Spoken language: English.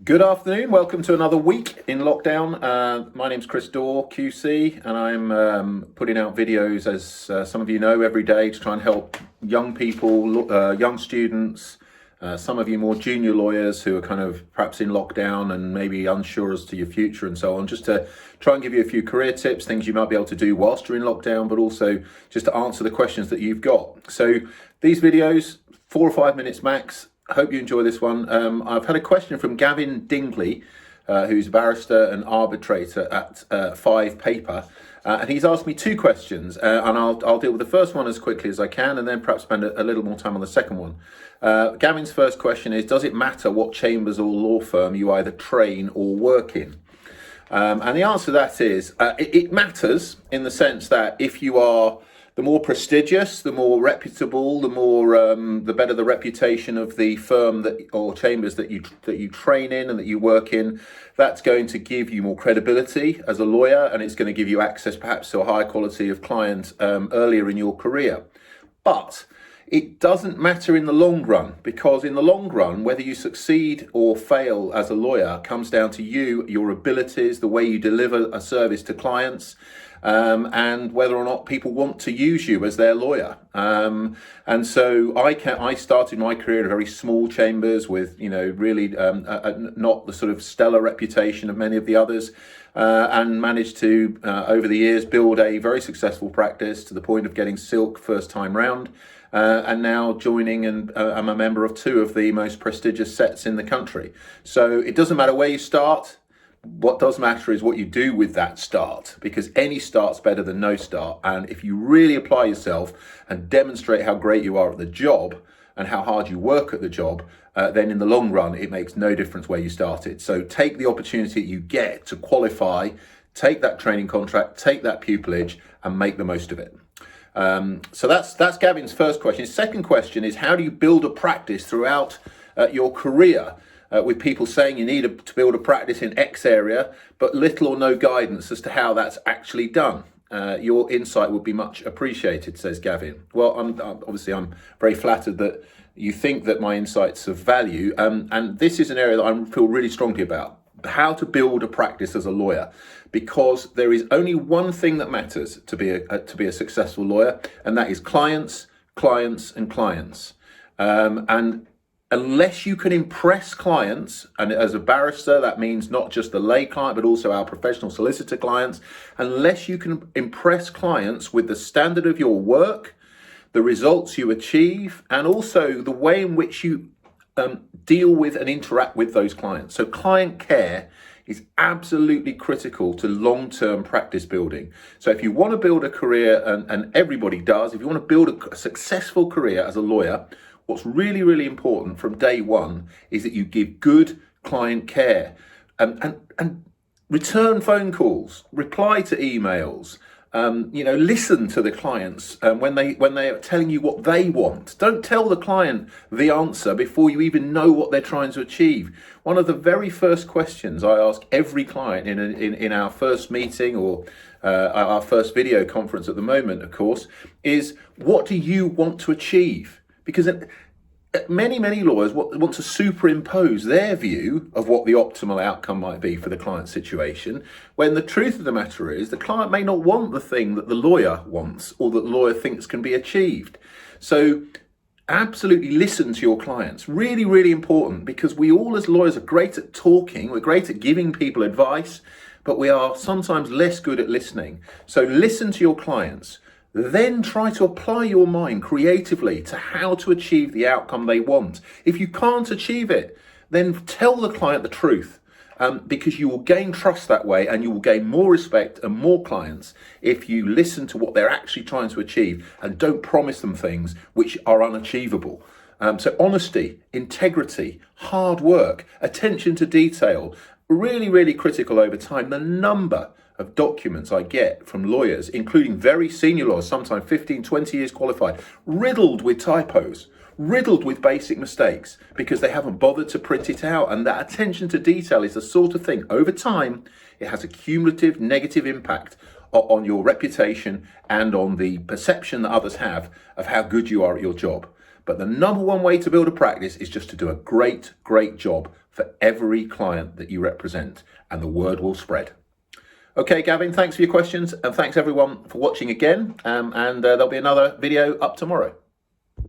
Good afternoon. Welcome to another week in lockdown. My name's Daw QC, and I'm putting out videos, as some of you know, every day to try and help young people, young students, some of you more junior lawyers who are kind of perhaps in lockdown and maybe unsure as to your future and so on, just to try and give you a few career tips, things you might be able to do whilst you're in lockdown, but also just to answer the questions that you've got. So these videos, 4 or 5 minutes max. I hope you enjoy this one. I've had a question from Gavin Dingley, who's a barrister and arbitrator at 5 Paper. And he's asked me 2 questions, and I'll deal with the first one as quickly as I can, and then perhaps spend a little more time on the second one. Gavin's first question is, does it matter what chambers or law firm you either train or work in? And the answer to that is, it matters in the sense that if you are the more prestigious, the more reputable, the better the reputation of the firm or chambers that you train in and that you work in. That's going to give you more credibility as a lawyer, and it's going to give you access perhaps to a higher quality of client earlier in your career. But it doesn't matter in the long run, because in the long run, whether you succeed or fail as a lawyer comes down to you, your abilities, the way you deliver a service to clients, and whether or not people want to use you as their lawyer. And so I started my career in very small chambers with, really not the sort of stellar reputation of many of the others, and managed to, over the years, build a very successful practice to the point of getting silk first time round. And now joining, and I'm a member of 2 of the most prestigious sets in the country. So it doesn't matter where you start. What does matter is what you do with that start, because any start's better than no start. And if you really apply yourself and demonstrate how great you are at the job and how hard you work at the job, then in the long run, it makes no difference where you started. So take the opportunity that you get to qualify, take that training contract, take that pupillage, and make the most of it. So that's Gavin's first question. His second question is, how do you build a practice throughout your career? With people saying you need to build a practice in X area, but little or no guidance as to how that's actually done. Your insight would be much appreciated, says Gavin. Well, I'm very flattered that you think that my insight's of value, and this is an area that I feel really strongly about. How to build a practice as a lawyer, because there is only one thing that matters to be a successful lawyer, and that is clients, clients, and clients. And unless you can impress clients, and as a barrister, that means not just the lay client, but also our professional solicitor clients, unless you can impress clients with the standard of your work, the results you achieve, and also the way in which you deal with and interact with those clients. So client care is absolutely critical to long-term practice building. So if you want to build a career, and everybody does, if you want to build a successful career as a lawyer, what's really, really important from day one is that you give good client care, and return phone calls, reply to emails, listen to the clients when they are telling you what they want. Don't tell the client the answer before you even know what they're trying to achieve. One of the very first questions I ask every client in our first meeting, or our first video conference at the moment, of course, is, what do you want to achieve? Because many lawyers want to superimpose their view of what the optimal outcome might be for the client situation, when the truth of the matter is the client may not want the thing that the lawyer wants or that the lawyer thinks can be achieved. So absolutely listen to your clients. Really, really important, because we all as lawyers are great at talking, we're great at giving people advice, but we are sometimes less good at listening. So listen to your clients. Then try to apply your mind creatively to how to achieve the outcome they want. If you can't achieve it, then tell the client the truth, because you will gain trust that way, and you will gain more respect and more clients if you listen to what they're actually trying to achieve and don't promise them things which are unachievable. So honesty, integrity, hard work, attention to detail, really, really critical over time. The number of documents I get from lawyers, including very senior lawyers, sometimes 15, 20 years qualified, riddled with typos, riddled with basic mistakes, because they haven't bothered to print it out. And that attention to detail is the sort of thing, over time, it has a cumulative negative impact on your reputation and on the perception that others have of how good you are at your job. But the number one way to build a practice is just to do a great job for every client that you represent, and the word will spread. Okay, Gavin, thanks for your questions, and thanks everyone for watching again, and there'll be another video up tomorrow.